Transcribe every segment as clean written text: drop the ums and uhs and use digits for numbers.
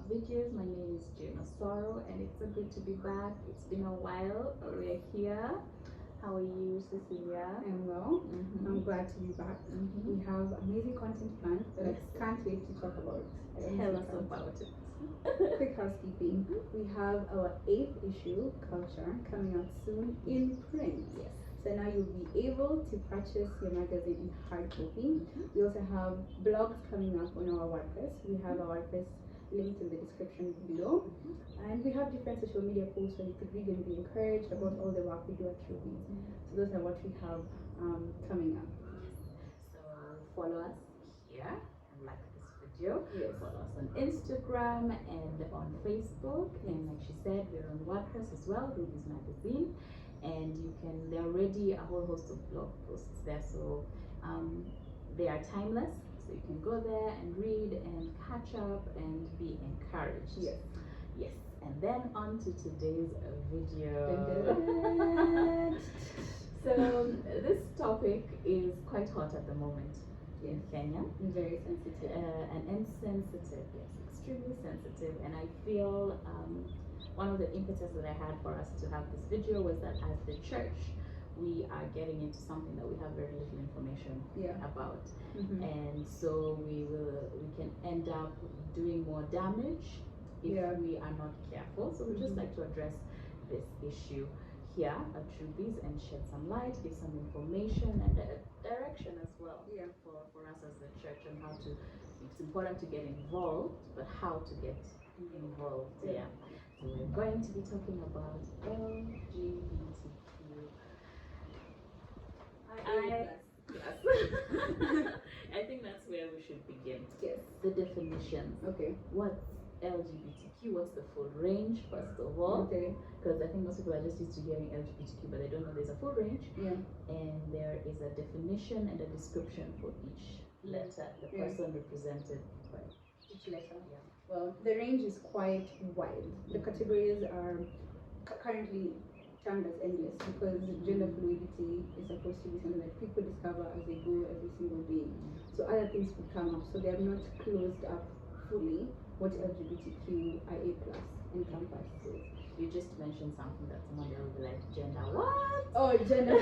videos. My name is Jane Osoro, and it's so good to be back. It's been a while. We're here. How are you, Cecilia? I'm well. I'm glad to be back. We have amazing content planned that I can't wait to talk about. Tell us about it. Quick housekeeping. We have our 8th issue, Culture, coming out soon in print. Yes. So now you'll be able to purchase your magazine in hard copy. We also have blogs coming up on our WordPress. We have our WordPress linked in the description below. And we have different social media posts where you could read and be encouraged about all the work we do at Ruby. So those are what we have coming up. So follow us here and like this video. Yes. Follow us on Instagram and on Facebook. And like she said, we're on WordPress as well, Ruby's Magazine. And there are already a whole host of blog posts there. So they are timeless. So you can go there and read and catch up and be encouraged. Yes. Yes. And then on to today's video. So this topic is quite hot at the moment in Kenya. Very sensitive. And insensitive, yes, extremely sensitive. And I feel one of the impetus that I had for us to have this video was that as the church, we are getting into something that we have very little information about. And so we can end up doing more damage if we are not careful. So we just like to address this issue here at Ruby's and shed some light, give some information and direction as well for us as a church on how to. It's important to get involved, but how to get involved. So we're going to be talking about LGBTQ. I think that's where we should begin. Yes. The definitions. Okay. What's LGBTQ? What's the full range, first of all? Okay. Because I think most people are just used to hearing LGBTQ, but they don't know there's a full range. Yeah. And there is a definition and a description for each letter, the person represented by each letter. Yeah. Well, the range is quite wide. The categories are currently termed as endless because gender fluidity is supposed to be something that people discover as they go every single day. So other things could come up. So they have not closed up fully what LGBTQIA plus encompasses. You just mentioned something that someone there will be like, gender what? Oh, gender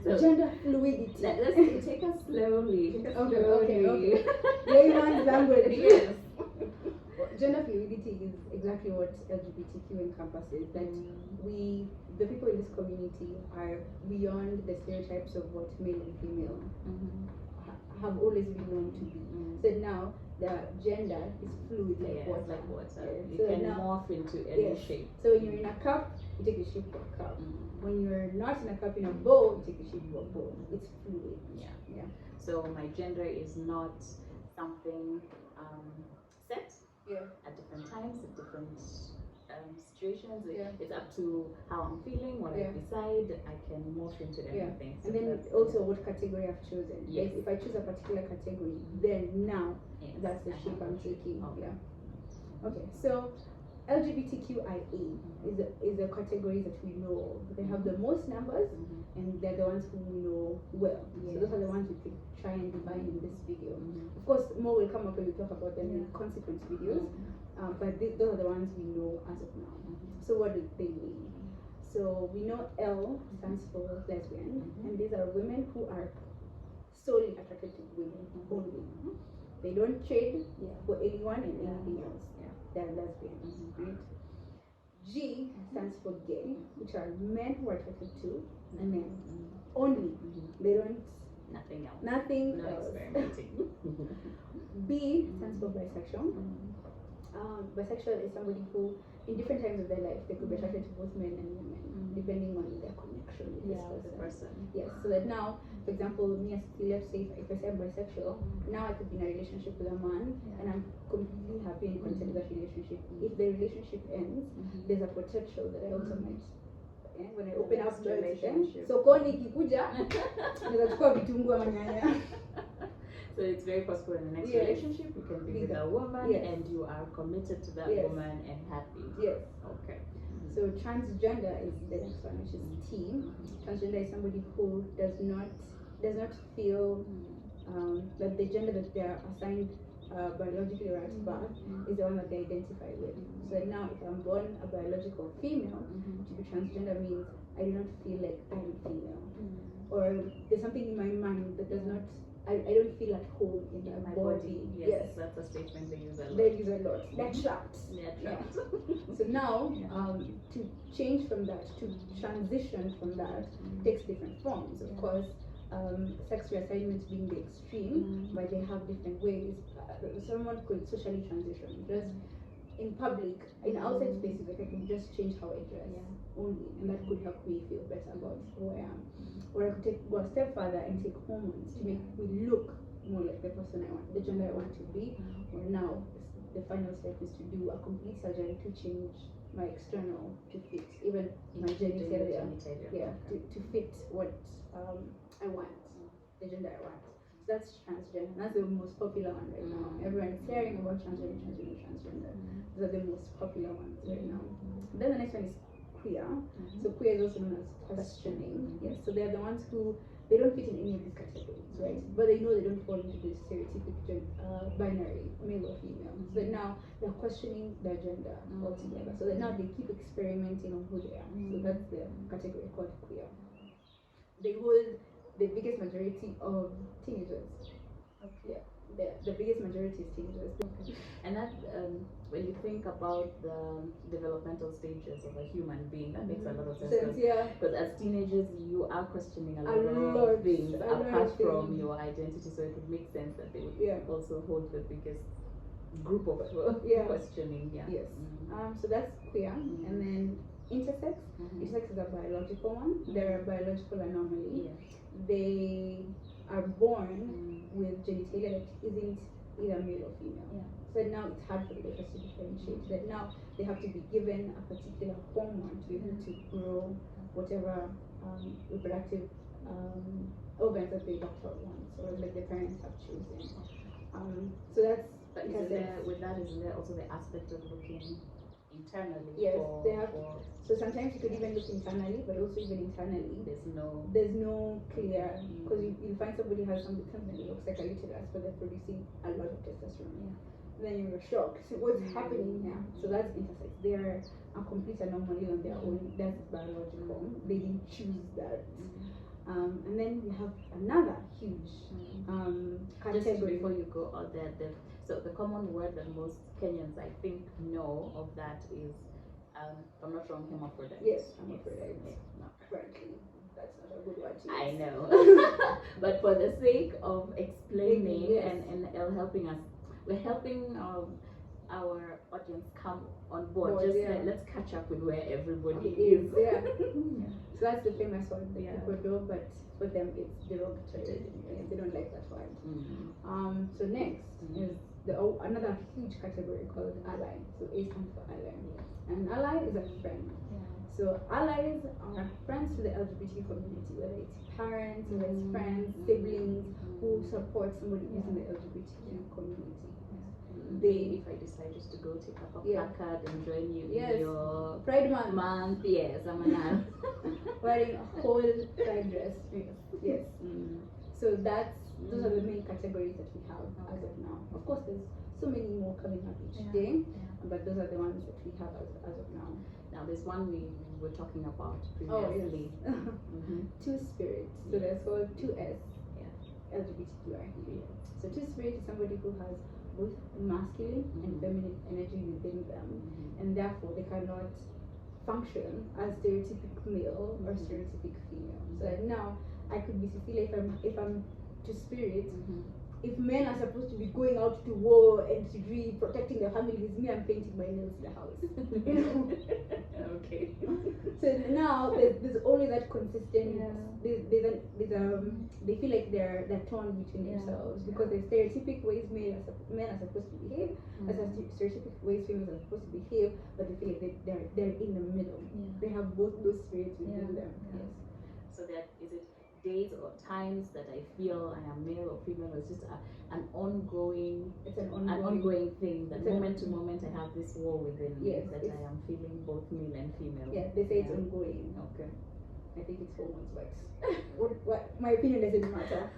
so, gender fluidity. Let's take us slowly. Okay. Layman's language. Yes. Gender fluidity is exactly what LGBTQ encompasses. That the people in this community are beyond the stereotypes of what male and female have always been known to be. So now the gender is fluid like water. Like water. You so can now, morph into any shape. So when you're in a cup, you take the shape of a cup. When you're not in a cup, in a bowl, you take the shape of a bowl. It's fluid. Yeah. So my gender is not something set at different times, at different situations. It's up to how I'm feeling, what I decide. I can morph into anything. So and then also what category I've chosen. Yes. If I choose a particular category, then now that's the shape I'm taking. Okay. So LGBTQIA is a category that we know. They have the most numbers, and they're the ones who we know well. So those are the ones we could try and define in this video. Of course, more will come up when we talk about them in consequent videos. But those are the ones we know as of now. So what do they mean? So we know L stands for lesbian, and these are women who are solely attracted to women only. They don't trade for anyone and anything else. They're lesbians, right? G stands for gay, which are men who are attracted to men only. They don't nothing else. Nothing no else. Experimenting. B stands for bisexual. Bisexual is somebody who, in different times of their life, they could be attracted to both men and women, depending on their connection with the person. Yes, so that now, for example, me as Cecilia, say if I say I'm bisexual, now I could be in a relationship with a man, and I'm completely happy and content with that relationship. If the relationship ends, there's a potential that I also might. When I open up the relationship, so koni ikikuja, nitachukua vitunguu ama nyanya. So it's very possible in the next relationship you can be with a woman and you are committed to that woman and happy. Yes. Okay. So transgender is the next one, which is T. Transgender is somebody who does not feel that the gender that they are assigned biologically or at birth is the one that they identify with. So now, if I'm born a biological female, to be transgender means I do not feel like I'm female, or there's something in my mind that does not. I don't feel at home in my body. Yes, that's a statement they use a lot. They use a lot. They're trapped. They're trapped. So now, to change from that, to transition from that, takes different forms. Of course, sex reassignment being the extreme, but they have different ways. Someone could socially transition, just in public, in outside spaces, like I can just change how I dress only, and that could help me feel better about who I am. Or I could go a step further and take hormones to make me look more like the person I want, the gender I want to be. Or now, the final step is to do a complete surgery to change my external to fit even my genitalia. To fit what I want, the gender I want. So that's transgender. That's the most popular one right now. Everyone is hearing about transgender. Those are the most popular ones right now. Then the next one is queer. So queer is also known as questioning. Yes. So they're the ones who they don't fit in any of these categories, right? But they know they don't fall into the stereotypic binary, male or female. So that now they're questioning their gender altogether. So that now they keep experimenting on who they are. So that's the category called queer. They hold the biggest majority of teenagers. Yeah. The biggest majority is teenagers. And that, when you think about the developmental stages of a human being, that makes a lot of sense. Because as teenagers, you are questioning a lot of things apart from your identity, so it would make sense that they would also hold the biggest group of questioning. Yes. So that's queer, and then intersex. Intersex is a biological one. They're a biological anomaly. They are born with genitalia that isn't either male or female. So now it's hard for the doctors to differentiate. That now they have to be given a particular hormone to be able to grow whatever reproductive organs that the doctor wants or like the parents have chosen. So that's. But isn't there also the aspect of looking internally? Yes, they have. So sometimes you could even look internally, but also even internally, there's no clear, because you find somebody has something that looks like a uterus, but they're producing a lot of testosterone. Then you're shocked. So what's happening here? So that's intersex. They are a complete anomaly on their own. That's biological. They didn't choose that. And then we have another huge category. Just before you go out there, so the common word that most Kenyans, I think, know of that is, if I'm not wrong, hermaphrodite. Yes, hermaphrodite. Apparently, that's not a good word to use. I know. But for the sake of explaining and helping us, we're helping our audience come on board. Let's catch up with where everybody is. So that's the famous one that people do, but for them it's derogatory. They don't like that word. So next is another huge category called ally. So A stands for ally. And ally is a friend. So allies are friends to the LGBT community, whether it's parents, whether it's friends, siblings who support somebody who's in the LGBTQ community. If I decide just to go take up a placard and join you in your Pride Month. I'm an wearing a whole pride dress. Yes. So those are the main categories that we have as of now. Of course, there's so many more coming up each day, but those are the ones that we have as of now. Now, there's one we were talking about previously. Two spirits. So there's called 2S. LGBTQIA. So two spirit is somebody who has both masculine and feminine energy within them, and therefore they cannot function as stereotypic male or stereotypic female. So like now I could be Cecilia if I'm to spirit. If men are supposed to be going out to war and to be protecting their families, me, I'm painting my nails in the house. Okay. So now there's always that consistent. They feel like they're torn between themselves because there's stereotypic ways men are supposed to behave, there's stereotypic ways females are supposed to behave, but they feel like they're in the middle. They have both those spirits within them. Yes. So is it days or times that I feel I am male or female? It's just an ongoing thing. That moment to moment I have this war within me that I am feeling both male and female. Yeah, they say it's ongoing. Okay. I think it's hormones, but what my opinion doesn't matter.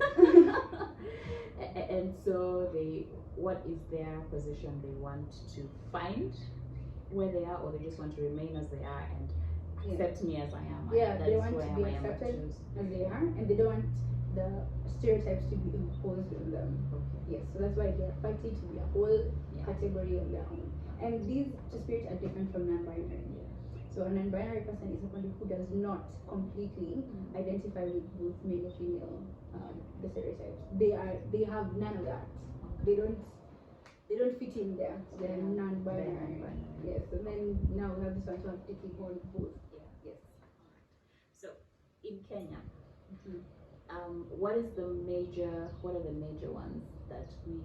And so what is their position? They want to find where they are, or they just want to remain as they are and accept me as I am. Yeah, they want to be accepted as they are, and they don't want the stereotypes to be imposed on them. Okay. Yes, so that's why they're fighting to be a whole category on their own. And these two-spirit are different from non-binary. So a non-binary person is somebody who does not completely identify with both male or female, the stereotypes. They have none of that. They don't fit in there. They're non-binary. Yes, and then now we have this one to have taking on both. Yes. So in Kenya, what are the major ones that we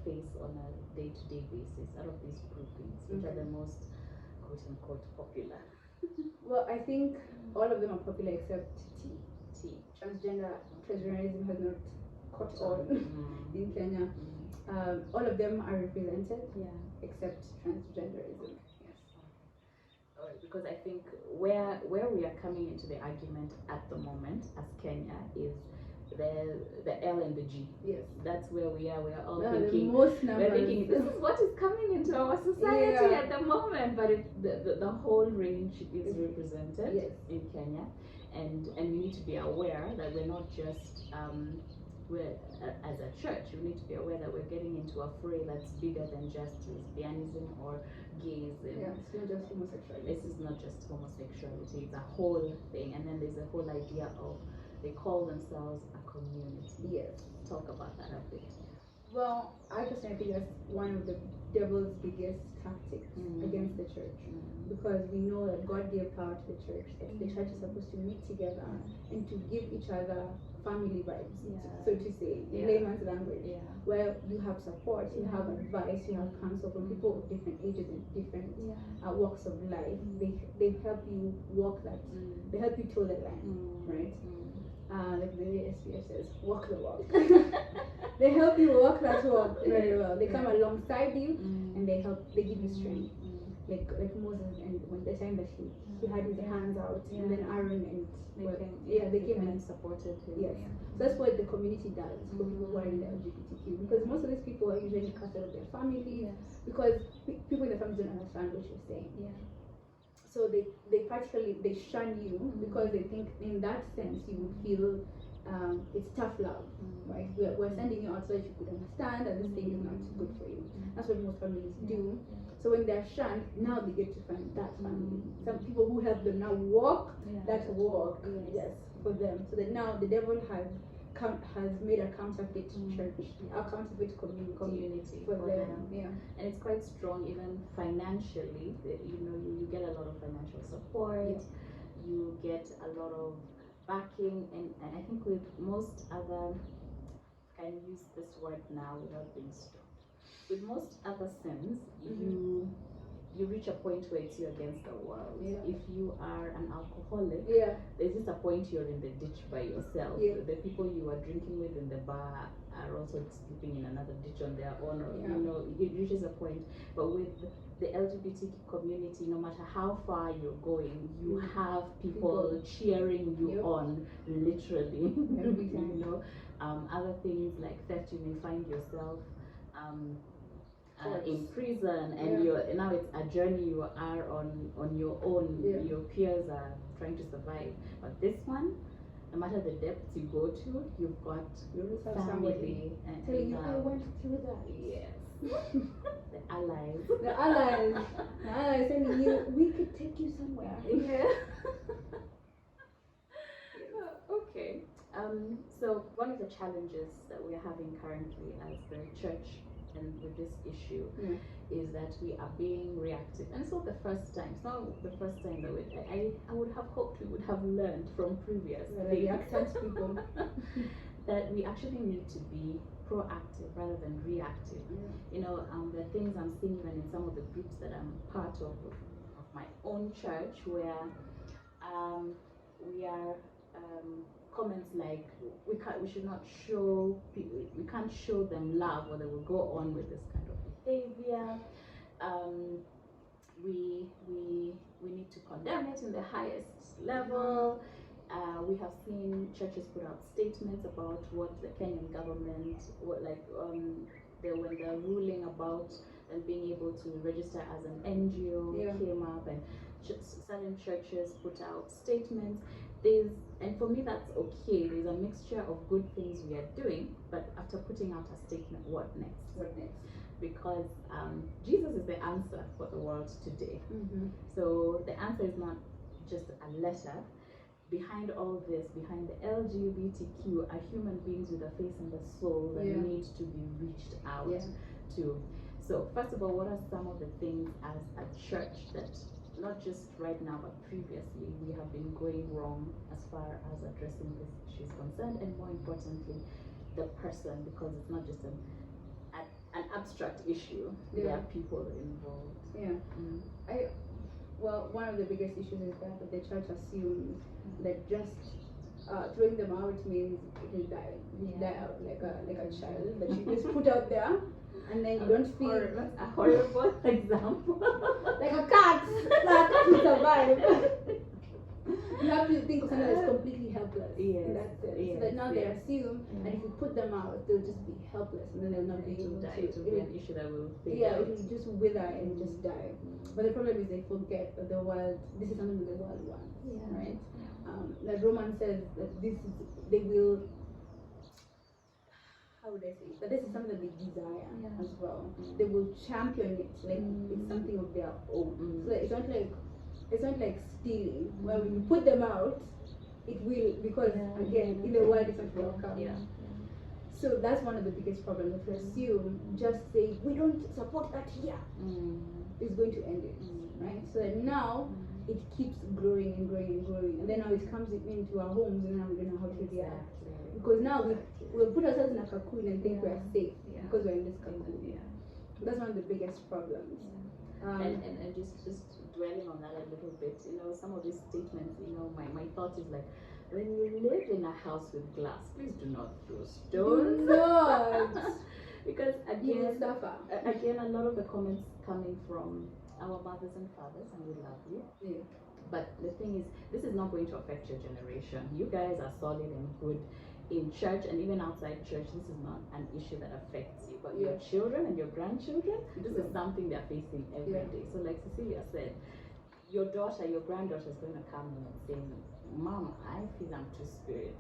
face on a day-to-day basis out of these groupings, which are the most quote-unquote popular? Well, I think all of them are popular except T. Transgenderism has not caught on in Kenya. All of them are represented, except transgenderism. Yes. Alright, because I think where we are coming into the argument at the moment as Kenya is the L and the G. Yes. That's where we are. We are all thinking. We're thinking this is what is coming into our society at the moment, but the whole range is represented in Kenya, and we need to be aware that we're not just as a church, we need to be aware that we're getting into a fray that's bigger than just lesbianism or gays. It's not just homosexuality. This is not just homosexuality, it's a whole thing. And then there's a whole idea of they call themselves a community. Yes. Talk about that a bit. Well, I personally think that's one of the devil's biggest tactics against the church. Because we know that God gave power to the church, that the church is supposed to meet together and to give each other family vibes, so to say, in layman's language, where you have support, you have advice, you have counsel from people of different ages and different walks of life. They help you walk that, they help you toe the line, right? Like the SPF says, walk the walk. They help you walk that walk very well. They come alongside you and they give you strength. Like Moses, and when the time that he had his hands out, and then Aaron and they came and supported him. Yes, so that's what the community does for people who are in the LGBTQ, because most of these people are usually cast out of their families because people in the family don't understand what you're saying. So they practically shun you because they think in that sense you would feel it's tough love, right? We're sending you out so that you could understand that this thing is not good for you. That's what most families do. So when they're shunned, now they get to find that family. Some people who help them now walk that walk, for them. So that now the devil has made a counterfeit church, a counterfeit community for them. And it's quite strong, even financially. You get a lot of financial support. You get a lot of backing, and I think with most other, can use this word now without being strong. With most other sins, you reach a point where it's you against the world. If you are an alcoholic, there's just a point you're in the ditch by yourself. The people you are drinking with in the bar are also sleeping in another ditch on their own, or it reaches a point. But with the LGBTQ community, no matter how far you're going, you have people cheering you on, literally. Every time. Other things like theft, you may find yourself in prison, and now it's a journey you are on your own. Your peers are trying to survive, but this one, no matter the depths you go to, you've got family and telling you, I went through that. Yes. The allies. The allies telling you, we could take you somewhere. Okay. So one of the challenges that we are having currently as the church and with this issue is that we are being reactive, and it's not the first time. It's not the first time that I would have hoped we would have learned from previous reactant people that we actually need to be proactive rather than reactive. The things I'm seeing even in some of the groups that I'm part of my own church, where we are comments like we should not show people, we can't show them love, or they will go on with this kind of behavior. We need to condemn it in the highest level, We have seen churches put out statements about what the Kenyan government, when the ruling about them being able to register as an NGO came up, and certain churches put out statements. And for me that's okay. There's a mixture of good things we are doing, but after putting out a statement, what next? What next? Because Jesus is the answer for the world today. So the answer is not just a letter. Behind all this, behind the LGBTQ, are human beings with a face and a soul that need to be reached out to. So first of all, what are some of the things as a church that, not just right now but previously, we have been going wrong as far as addressing this issue is concerned, and more importantly, the person, because it's not just an abstract issue. There are people involved. Well, one of the biggest issues is that the church assumes that just throwing them out means it will die. It will die out like a child that you just put out there, and then you don't feel a horrible example. Like a cat. Like a cat will survive. You have to think of something that's completely helpless in that sense. So that now they assume, and if you put them out, they'll just be helpless, and then they'll not be able to. It will be an issue that will fade it out. will just wither and just die. But the problem is they forget that the world, this is something that the world wants, right? Like Roman says that they will, how would I say it? That this is something that they desire as well. They will champion it like it's something of their own. So it's not like stealing, where when you put them out, it will, because again, in the world it's not welcome. So that's one of the biggest problems, that we assume just saying we don't support that here is going to end it, right? So that now it keeps growing and growing and growing, and then now it comes into our homes, and now we don't know how to react, because now we'll put ourselves in a cocoon and think we're safe because we're in this cocoon. That's one of the biggest problems. And just dwelling on that a little bit, some of these statements, my thought is like, when you live in a house with glass, please do not throw stones. Do not. Because You will suffer. Again, a lot of the comments coming from our mothers and fathers, and we love you. But the thing is, this is not going to affect your generation. You guys are solid and good in church, and even outside church. This is not an issue that affects you, but your children and your grandchildren, this is something they're facing every day. So like Cecilia said, your daughter, your granddaughter is going to come in and say, Mom, I feel I'm two-spirit.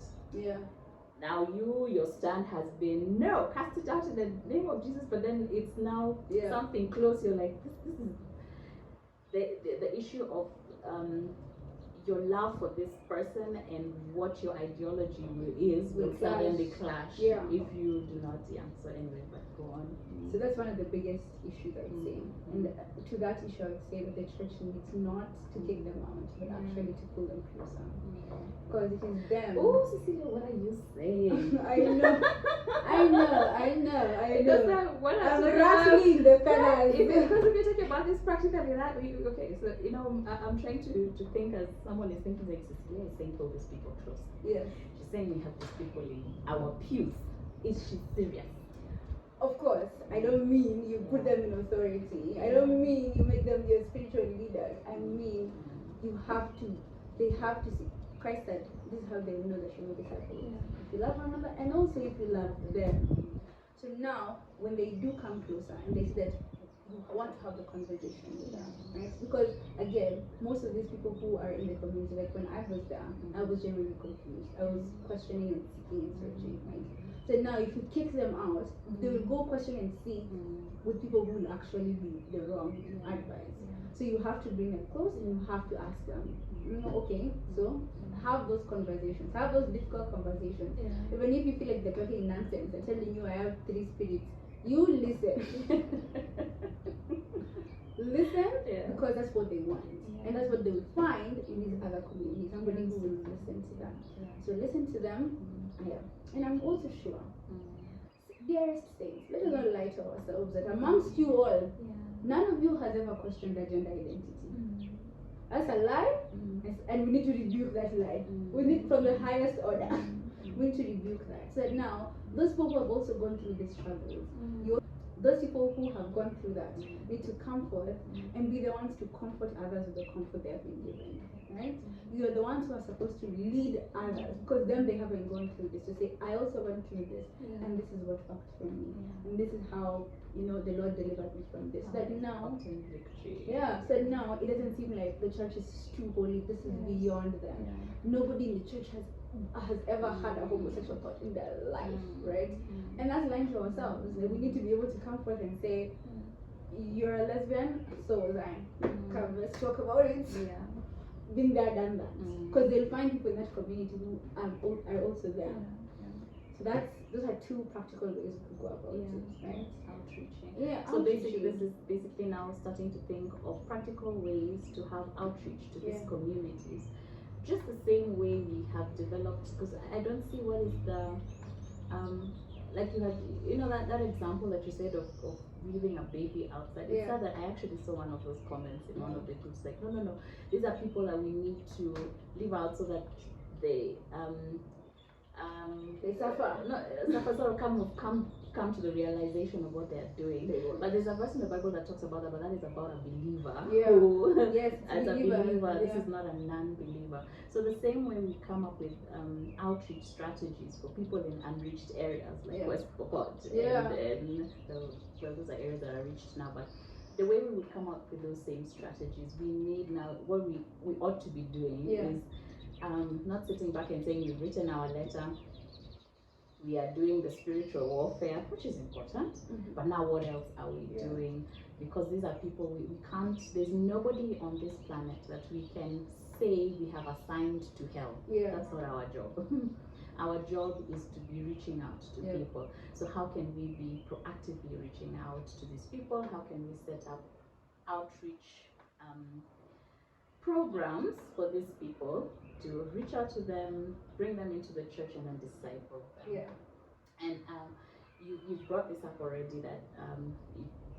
Now your stand has been, no, cast it out in the name of Jesus, but then it's now something close. You're like, this is the issue of your love for this person and what your ideology will suddenly clash if you do not. So anyway, but go on. So that's one of the biggest issues, I would say. And to that issue, I would say that the church needs not to kick them out, but actually to pull them closer. Because it is them. Oh, Cecilia, what are you saying? I know. Because what I'm rattling the feathers. Because if you're talking about this practically, okay. So I'm trying to think as someone is thinking, like Cecilia is saying, pull these people close. Yes. She's saying we have these people in our pews. Is she serious? Of course, I don't mean you put them in authority. I don't mean you make them your spiritual leaders. I mean they have to see. Christ said, this is how they will know that you're my disciples. If you love one another, and also if you love them. So now, when they do come closer and they say that you want to have the conversation with them, right? Because again, most of these people who are in the community, like when I was there, I was genuinely confused. I was questioning and seeking and searching, right? So now if you kick them out, they will go question and seek with people who will actually be the wrong advice. So you have to bring them close and you have to ask them, okay, so have those conversations, have those difficult conversations. Even if you feel like they're talking nonsense and telling you I have 3 spirits, you listen. Listen, because that's what they want. And that's what they will find in these other communities, somebody who will listen to them. So listen to them. And I'm also sure, dearest saints, let us not lie to ourselves that amongst you all, none of you has ever questioned their gender identity. That's a lie, and we need to rebuke that lie. We need from the highest order. We need to rebuke that. So that now, those people who have also gone through these struggles, those people who have gone through that need to come forth and be the ones to comfort others with the comfort they have been given, right? You're the ones who are supposed to lead others, because them they haven't gone through this, to say, I also went through this, and this is what worked for me, and this is how, you know, the Lord delivered me from this. That now, so now it doesn't seem like the church is too holy. This is beyond them. Nobody in the church has ever had a homosexual thought in their life, right? And that's lying to ourselves. Like, we need to be able to come forth and say, you're a lesbian, so was I. Come, let's talk about it. Been there, done that. Because they'll find people in that community who are also there. So those are two practical ways we go about it, right? Outreaching. So basically, this is basically now starting to think of practical ways to have outreach to these communities. Just the same way we have developed, because I don't see what is the like you have, you know, that example that you said of leaving a baby outside. It's sad that I actually saw one of those comments in one of the groups, like, no, these are people that we need to leave out so that they suffer. Sort of come to the realization of what they are doing. But there's a verse in the Bible that talks about that, but that is about a believer who, as a believer, this is not a non-believer. So the same way we come up with outreach strategies for people in unreached areas like West Pokot, and those are areas that are reached now, but the way we would come up with those same strategies, we need now, what we ought to be doing is not sitting back and saying, we've written our letter, we are doing the spiritual warfare, which is important, but now what else are we doing? Because these are people we can't, there's nobody on this planet that we can say we have assigned to hell. That's not our job. Our job is to be reaching out to people. So how can we be proactively reaching out to these people? How can we set up outreach programs for these people to reach out to them, bring them into the church, and then disciple them? And you brought this up already, that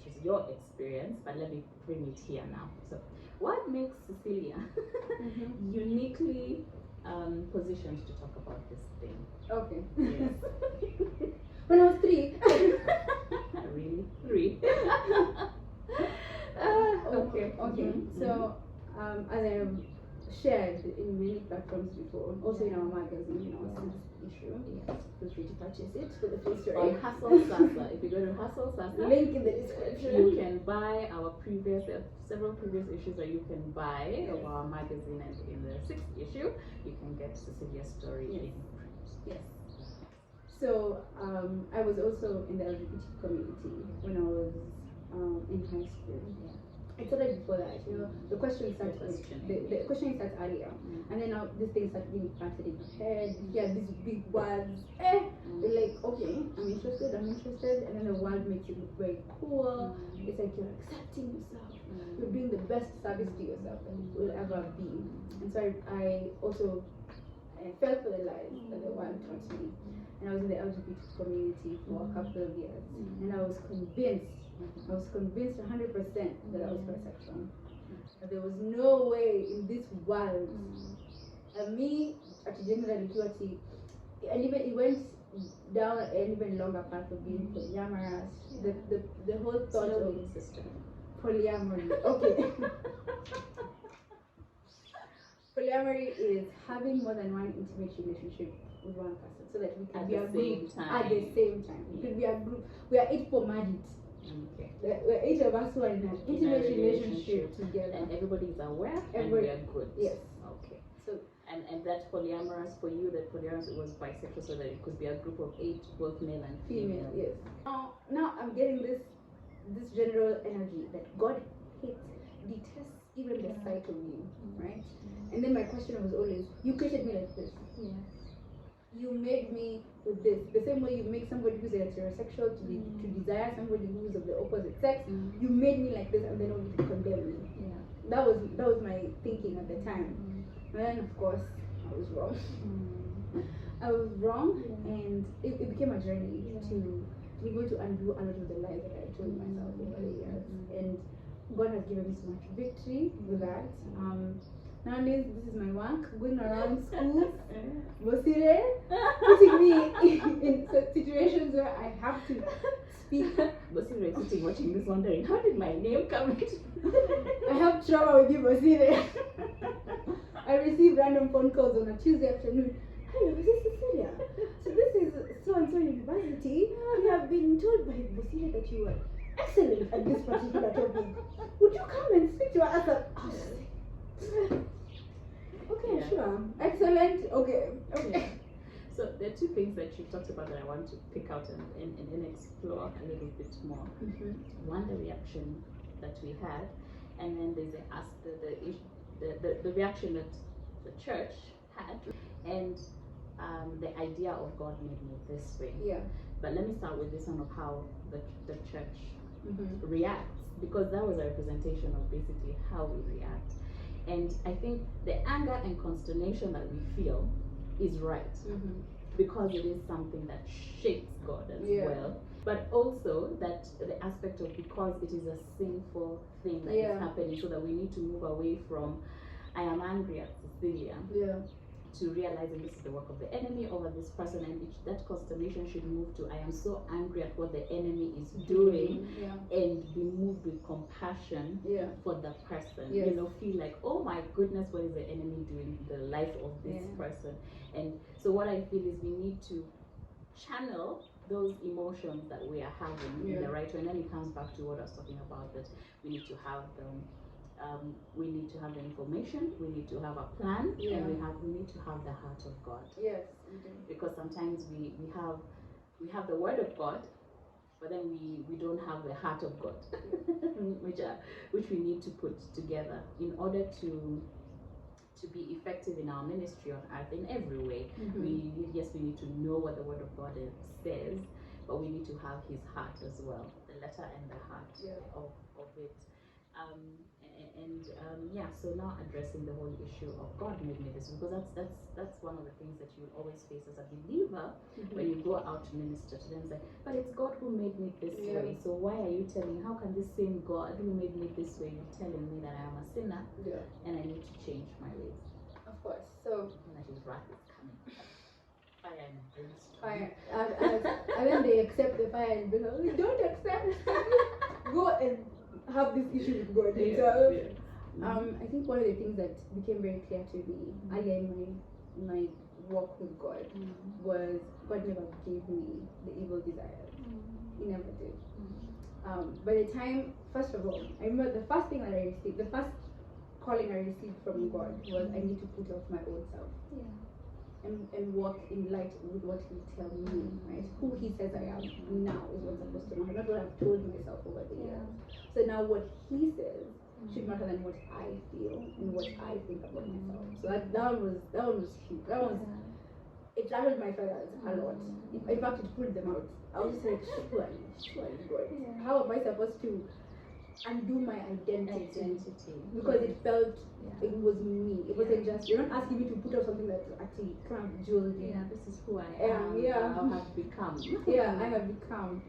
it was your experience, but let me bring it here now. So what makes Cecilia uniquely positioned to talk about this thing? Okay. Yes. When I was 3. Really? 3? Okay. So, as I have shared in many platforms before, also in our magazine, in our 6th issue, feel free to purchase it for the full story. On Hustle Sasa, if you go to Hustle Sasa, link in the description, you can buy our several previous issues that you can buy of our magazine, and in the 6th issue, you can get Cecilia's story in print. So, I was also in the LGBT community when I was in high school. I started before that, you know. The question starts the question starts earlier, and then now this thing starts being planted in your head. Yeah, these big words. You're like, okay, I'm interested, and then the world makes it look very cool. It's like you're accepting yourself. You're doing the best service to yourself that you will ever be. And so I also fell for the lies that the world taught me. And I was in the LGBT community for a couple of years, and I was convinced 100% that I was bisexual. That there was no way in this world, me, at generally guilty, and even it went down an even longer path of being polyamorous. The whole thought of polyamory. Okay. Polyamory is having more than one intimate relationship with one person, so that we can be a group at the same time. We can be a group. We are 8 for married. Okay. We're 8 of us who are in an intimate relationship together, and everybody is aware, and we are good. Yes. Okay. So and that polyamorous, for you, that polyamorous was bisexual, so that it could be a group of 8, both male and female. Yes. Now I'm getting this general energy that God detests even the sight of you, right? And then my question was always, you created me like this. You made me with this. The same way you make somebody who's heterosexual to desire somebody who's of the opposite sex, you made me like this, and then only to condemn me. That was my thinking at the time. And then of course I was wrong. I was wrong, and it became a journey to be able to undo a lot of the lies that I told myself over the years. And God has given me so much victory with that. Nowadays, this is my work, going around schools, Bosire, putting me in situations where I have to speak. Bosire is sitting watching this wondering, how did my name come into I have trauma with you, Bosire. I receive random phone calls on a Tuesday afternoon. Hello, this is Cecilia. So this is so-and-so university. We have been told by Bosire that you were excellent at this particular topic. Would you come and speak to us? Okay, Yeah. sure. Excellent. Okay. Yeah. So there are two things that you talked about that I want to pick out and explore a little bit more. One, the reaction that we had, and then there's the reaction that the church had, and the idea of God made me this way. Yeah. But let me start with this one of how the church reacts, because that was a representation of basically how we react. And I think the anger and consternation that we feel is right, because it is something that shapes God as well. But also that the aspect of because it is a sinful thing that is happening, so that we need to move away from I am angry at Cecilia to realizing this is the work of the enemy over this person, and that consternation should move to I am so angry at what the enemy is doing, and be moved with compassion for the person. You know, feel like, oh my goodness, what is the enemy doing in the life of this person? And so what I feel is we need to channel those emotions that we are having in the right way. And then it comes back to what I was talking about, that we need to have the information, we need to have a plan, and we need to have the heart of God. Yes, we do. Because sometimes we have the word of God, but then we don't have the heart of God, which we need to put together in order to be effective in our ministry on earth in every way. We need to know what the word of God says, but we need to have his heart as well, the letter and the heart of it. So now addressing the whole issue of God made me this, because that's one of the things that you will always face as a believer when you go out to minister to them. It's like, but it's God who made me this way, so why are you telling? How can this same God who made me this way be telling me that I am a sinner and I need to change my ways? Of course. So that his wrath is coming. Fire and brimstone. Fire. And then they accept the fire and brimstone. We don't accept. Go and have this issue with God. I think one of the things that became very clear to me earlier in my walk with God was God never gave me the evil desires. He never did. By the time, first of all, I remember the first thing that I received, the first calling I received from God was I need to put off my old self and walk in light with what He tells me, right? Who He says I am now is what's supposed to matter, not what I've told myself over the years. So now what He says should matter than what I feel and what I think about myself. So that one was huge. It rattled my feathers a lot. In fact, it pulled them out. I was just like, surely God. How am I supposed to undo my identity? Because it felt it was me. It wasn't just, you're not asking me to put out something that's actually kind of jeweled in. This is who I am. I have become. I have become.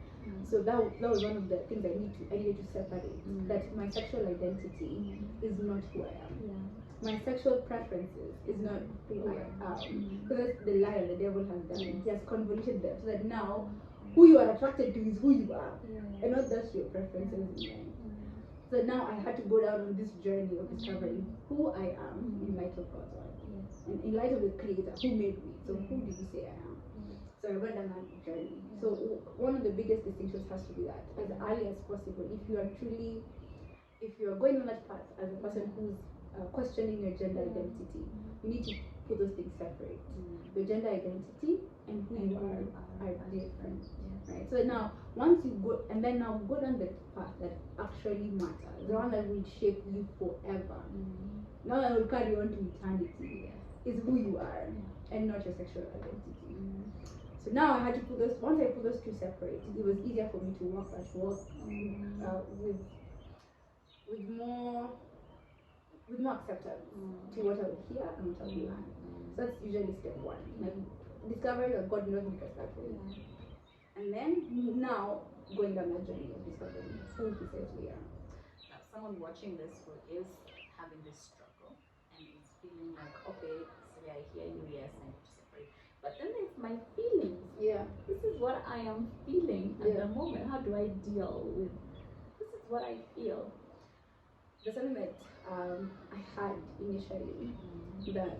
So that was one of the things I needed to separate. That my sexual identity is not who I am. My sexual preferences is not who I am. Because that's the lie the devil has done. He has convoluted them so that now who you are attracted to is who you are, and not just your preferences in mind. So now I had to go down on this journey of discovering who I am in light of God's word, and in light of the Creator who made me. So who did He say I am? So I went down that journey. So one of the biggest distinctions has to be that as early as possible, if you are going on that path as a person who's questioning your gender identity, you need to put those things separate. Your gender identity and who you are different. Right? So now, once you go, and then now go down the path that actually matters, the one that will shape you forever, now that will carry on to eternity, is who you are and not your sexual identity. So now I had to put those, once I put those two separate, it was easier for me to walk that walk with more acceptance to what I would hear and what I would learn. So that's usually step one. Like discovering that God knows me that way. And then now going down that journey of discovering who He says we are. Now, someone watching this who is having this struggle and it's feeling like, okay, so I hear you, yes, I need to separate. But then there's my feelings. Yeah. This is what I am feeling at the moment. How do I deal with this? Is what I feel. There's something that I had initially that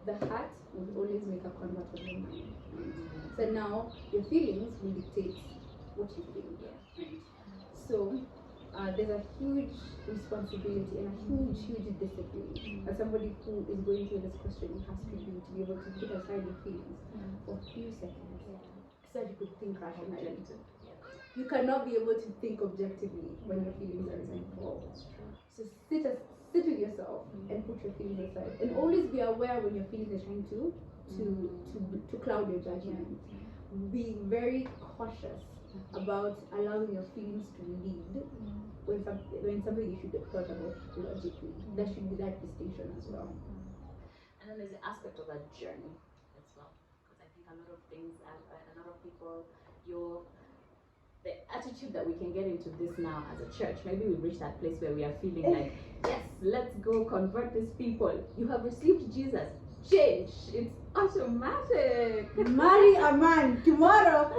the heart would always make a convert of your mind. Right? So now your feelings will dictate what you feel. Right? So there's a huge responsibility and a huge discipline as somebody who is going through this question has to do to be able to put aside your feelings for a few seconds so that you could think rationally. You cannot be able to think objectively when your feelings are involved. So sit with yourself and put your feelings aside, and always be aware when your feelings are trying to cloud your judgment. Be very cautious about allowing your feelings to lead when something you should have thought about logically. There should be that distinction as well. And then there's the aspect of a journey as well, because I think a lot of things, a lot of people, the attitude that we can get into this now as a church, maybe we've reached that place where we are feeling like, yes, let's go convert these people. You have received Jesus. Change. It's automatic. Marry a man tomorrow.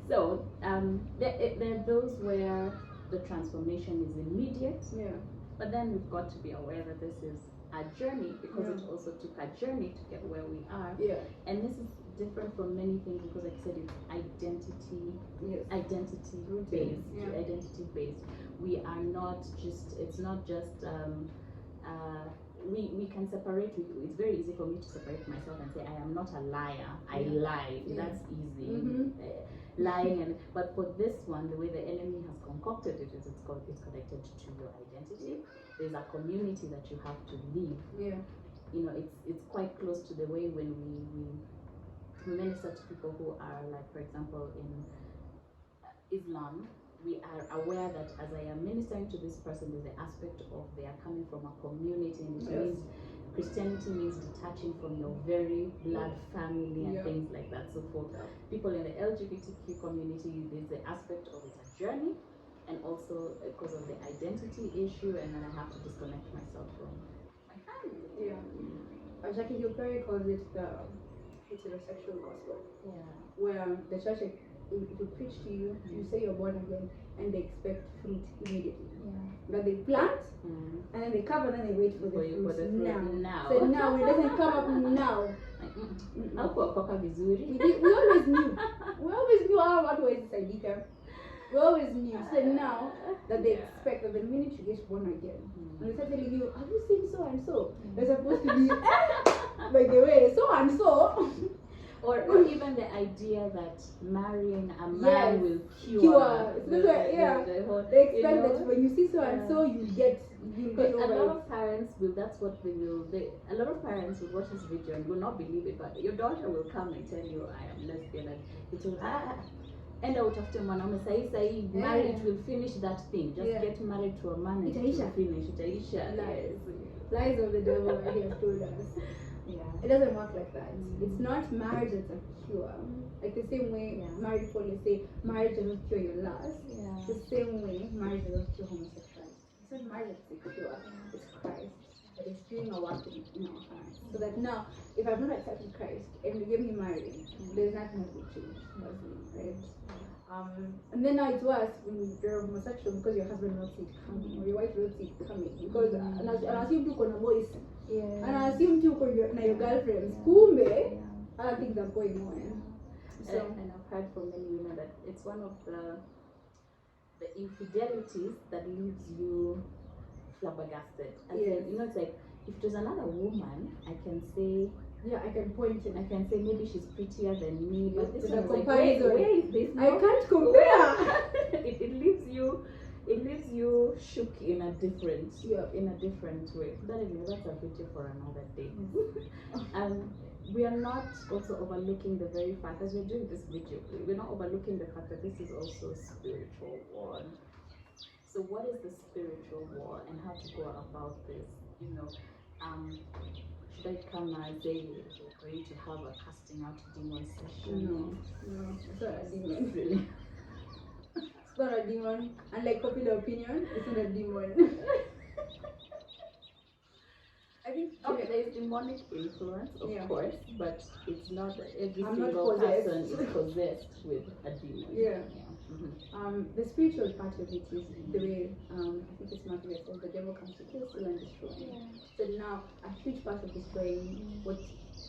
So there are those where the transformation is immediate. But then we've got to be aware that this is a journey, because it also took a journey to get where we are. And this is different from many things because, like I said, it's identity based. Identity based. We are not just. It's not just. We can separate. It's very easy for me to separate myself and say I am not a liar. I lie. That's easy. Lying, but for this one, the way the enemy has concocted it is it's connected to your identity. There's a community that you have to live. You know, it's quite close to the way when we minister to people who are, like, for example, in Islam. We are aware that as I am ministering to this person, there's an aspect of they are coming from a community, and it means Christianity means detaching from your very blood family and things like that. So for people in the LGBTQ community, there's the aspect of it's a journey, and also because of the identity issue, and then I have to disconnect myself from my family. Jackie Gilberry calls it the heterosexual gospel. Where the church, it will preach to you, you say you're born again, and they expect fruit immediately. But they plant, and then they cover, and then they wait for the fruit now. So now it doesn't come up now. We always knew. We always knew how to always decide. We always knew. So now that they expect that the minute you get born again, and they start telling you, have you seen so and so? They're supposed to be, by the way, so and so. Or even the idea that marrying a man will cure. The whole, they expect that when you see so and so, you get a lot of parents will. That's what they will. A lot of parents will watch this video and will not believe it, but your daughter will come and tell you, "I am lesbian," and it will end out after mwanaume sahi marriage will finish that thing. Just get married to a man and it will finish. Lies of the devil, he has told us. It doesn't work like that. It's not marriage that's a cure. Like the same way married people say marriage doesn't cure your lust. The same way marriage doesn't cure homosexuality. It's not marriage that's a cure. It's Christ that is doing a work in our hearts. So that now, if I've not accepted Christ and we get me married, there's nothing that will change. Right? And then now it's worse when you're homosexual because your husband not see it coming or your wife not see it coming because and I assume you can voice and I assume you can your girlfriends kumbe other things are going on. So and I've heard from many women that it's one of the infidelities that leaves you flabbergasted. You know, it's like if it was another woman, I can say. I can point it. I can say maybe she's prettier than me, but this one is like, where is this? I can't compare. It leaves you shook in a different way. But anyway, that's a video for another day. We are not also overlooking the very fact, as we're doing this video, we're not overlooking the fact that this is also a spiritual war. So what is the spiritual war and how to go about this? You know, should I come and say we're going to have a casting out demon session? No, it's not a demon. Really? It's not a demon. Unlike popular opinion, it's not a demon. Okay, there is demonic influence, of course, but it's not that every I'm not single person possessed. is possessed with a demon. Yeah. Mm-hmm. The spiritual part of it is the way I think it's Matthew that says the devil comes to kill, steal, and destroy. Yeah. So now a huge part of destroying what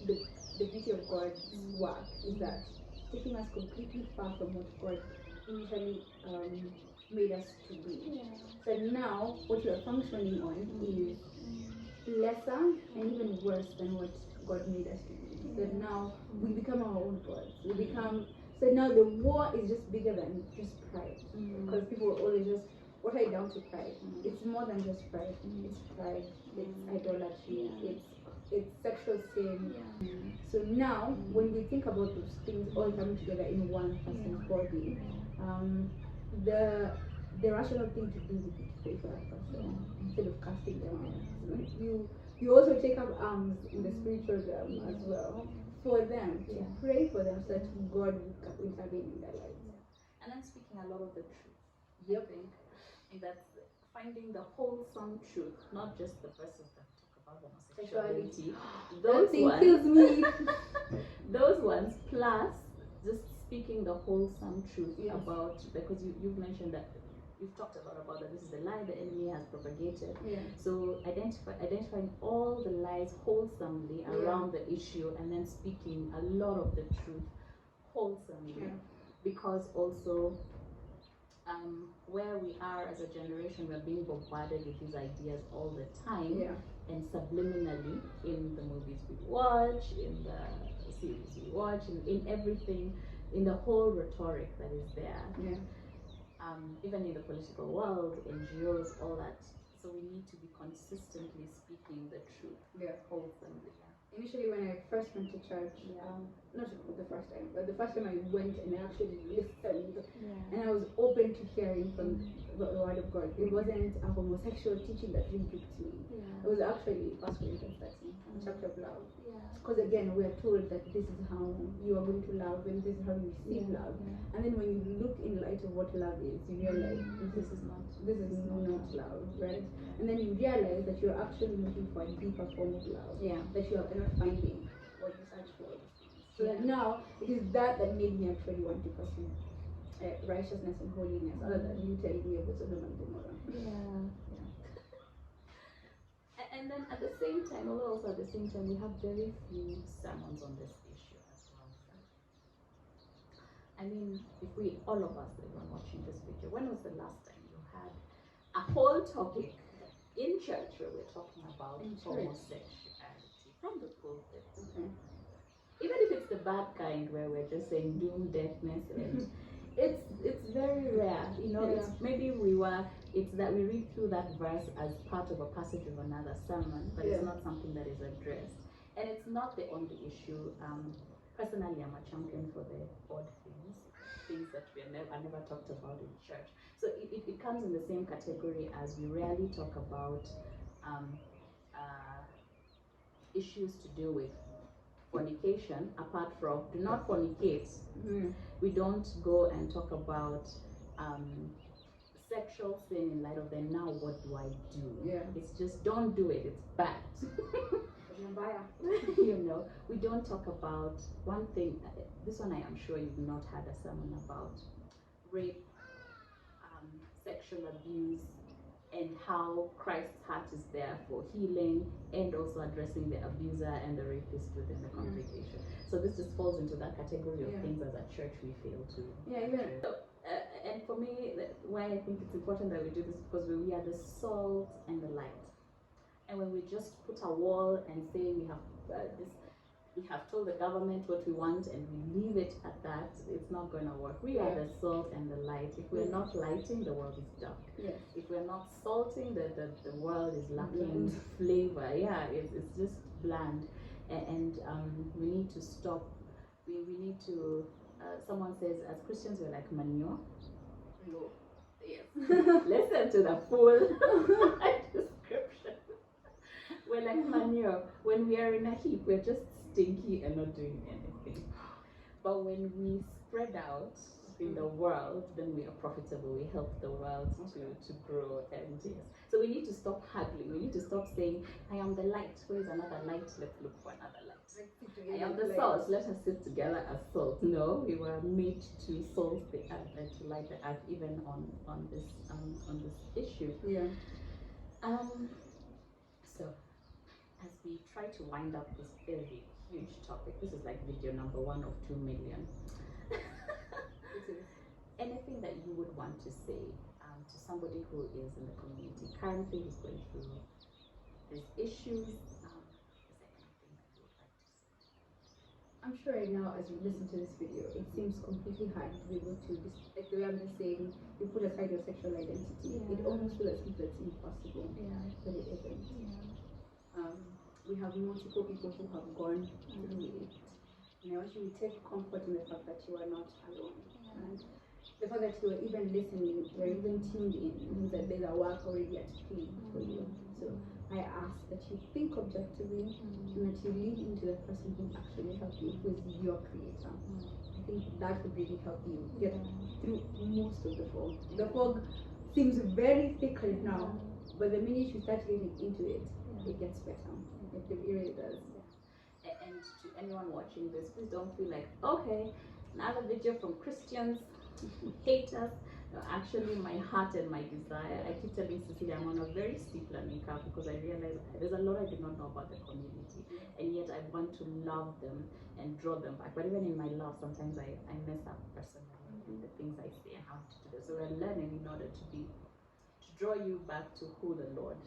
the beauty of God's work is that taking us completely far from what God initially made us to be. Yeah. So now what we are functioning on is lesser and even worse than what God made us to be. So now we become our own gods. We become so now the war is just bigger than just pride. Because people always just, what are you down to pride? It's more than just pride. It's pride. It's idolatry. It's sexual sin. So now when we think about those things all coming together in one person's body, the rational thing to do would be to pray for that person instead of casting them out. You also take up arms in the spiritual realm as well for them, to pray for them so that God will intervene in their lives. And I'm speaking a lot of the truth. Yep. I think that's finding the wholesome truth, not just the verses that talk about homosexuality. That thing kills me. Those ones, plus just speaking the wholesome truth about, because you've mentioned that you've talked a lot about that this is the lie the enemy has propagated. So identifying all the lies wholesomely around the issue, and then speaking a lot of the truth wholesomely, because also where we are as a generation, we're being bombarded with these ideas all the time, and subliminally in the movies we watch, in the series we watch, in everything, in the whole rhetoric that is there. Even in the political world, NGOs, all that. So we need to be consistently speaking the truth wholesomely. Initially, when I first went to church, not the first time, but the first time I went and I actually listened, and I was open to hearing from the Word of God. It wasn't a homosexual teaching that really picked me. It was actually 1 Corinthians 13, chapter of love. Because again, we are told that this is how you are going to love, and this is how you receive love. And then when you look in light of what love is, you realize this is not love, right? And then you realize that you're actually looking for a deeper form of love that you are not finding what you search for. So that now it is that made me actually want to pursue righteousness and holiness, other than you telling me about Sodom and Gomorrah. And then at the same time, although also at the same time, we have very few sermons on this issue as well. I mean, if we, all of us, everyone watching this video, when was the last time you had a whole topic in church where we're talking about homosexuality from the pulpit? Even if it's the bad kind where we're just saying doom, deafness, and it's very rare, you know. It's maybe it's that we read through that verse as part of a passage of another sermon, but it's not something that is addressed, and it's not the only issue. Personally, I'm a champion for the odd things that are never talked about in church. So it comes in the same category as we rarely talk about issues to do with fornication, apart from do not fornicate. We don't go and talk about sexual sin in light of then now what do I do? It's just don't do it, it's bad. You know, we don't talk about one thing. This one I am sure you've not had a sermon about rape, sexual abuse, and how Christ's heart is there for healing and also addressing the abuser and the rapist within the congregation. So this just falls into that category of things as a church we fail to. So, and for me, why I think it's important that we do this, because we are the salt and the light. And when we just put a wall and say we have told the government what we want and we leave it at that, it's not going to work. We are the salt and the light. If we're not lighting, the world is dark. If we're not salting, the world is lacking flavor. It's just bland. And we need to stop. We need to, someone says, as Christians, we're like manure. No. Yes. Listen to the full description. We're like manure. When we are in a heap, we're just stinky and not doing anything. But when we spread out in the world, then we are profitable. We help the world to grow. And yes, so we need to stop haggling. We need to stop saying, I am the light. Where is another light? Let's look for another light. I am the salt. Let us sit together as salt. No, we were made to salt the earth and to light the earth, even on this issue. Yeah. So as we try to wind up this very huge topic, this is like video number 1 of 2 million. Anything that you would want to say to somebody who is in the community currently, who's going through these issues? Is there anything that you would like to say? I'm sure right now, as you listen to this video, it seems completely hard to be able to, like the way I'm just saying, you put aside your sexual identity. It almost feels as if it's impossible, but it isn't. We have multiple people who have gone through it. And I want you to take comfort in the fact that you are not alone. And the fact that you are even listening, you're even tuned in, means that there's a work already at play for you. So I ask that you think objectively and that you lean into the person who actually helped you, who is your creator. I think that would really help you get through most of the fog. The fog seems very thick right now, but the minute you start getting into it, it gets better. It really does. And to anyone watching this, please don't feel like, okay, another video from Christians who hate us. No, actually, my heart and my desire, I keep telling Cecilia, I'm on a very steep learning curve because I realize there's a lot I do not know about the community, and yet I want to love them and draw them back. But even in my love, sometimes I mess up personally in the things I say and how to do this. So we're learning in order to draw you back to who the Lord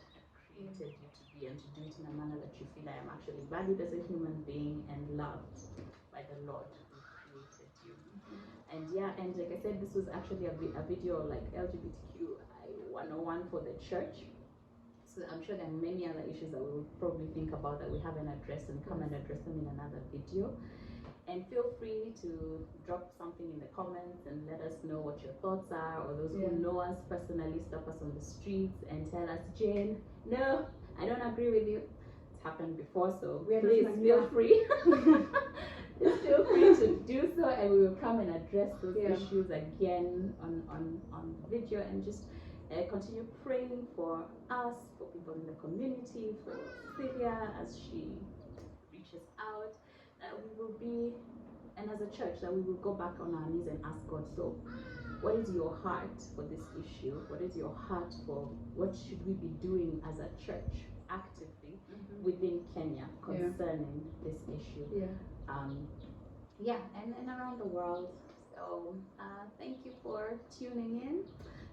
created you to be, and to do it in a manner that you feel I am actually valued as a human being and loved by the Lord who created you. And and like I said, this was actually a video like LGBTQIA 101 for the church. So I'm sure there are many other issues that we will probably think about that we haven't addressed, and come and address them in another video. And feel free to drop something in the comments and let us know what your thoughts are, or those who know us personally, stop us on the streets and tell us, Jane, no, I don't agree with you. It's happened before, so please feel free. Feel free to do so, and we will come and address those issues again on video, and just continue praying for us, for people in the community, for Cecilia as she reaches out, that we will be, and as a church, that we will go back on our knees and ask God, so what is your heart for this issue? What is your heart for what should we be doing as a church actively within Kenya concerning this issue? And around the world. So thank you for tuning in.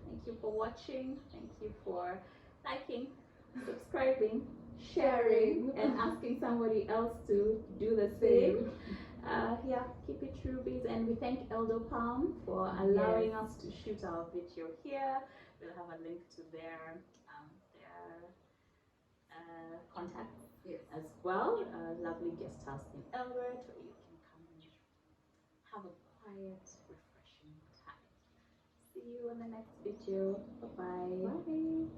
Thank you for watching. Thank you for liking, subscribing, sharing, and asking somebody else to do the same. Keep it true, bees. And we thank Eldo Palm for allowing us to shoot our video here. We'll have a link to their contacts as well. Lovely guest house in Elbert, where you can come and have a quiet, refreshing time. See you in the next video. Bye-bye. Bye.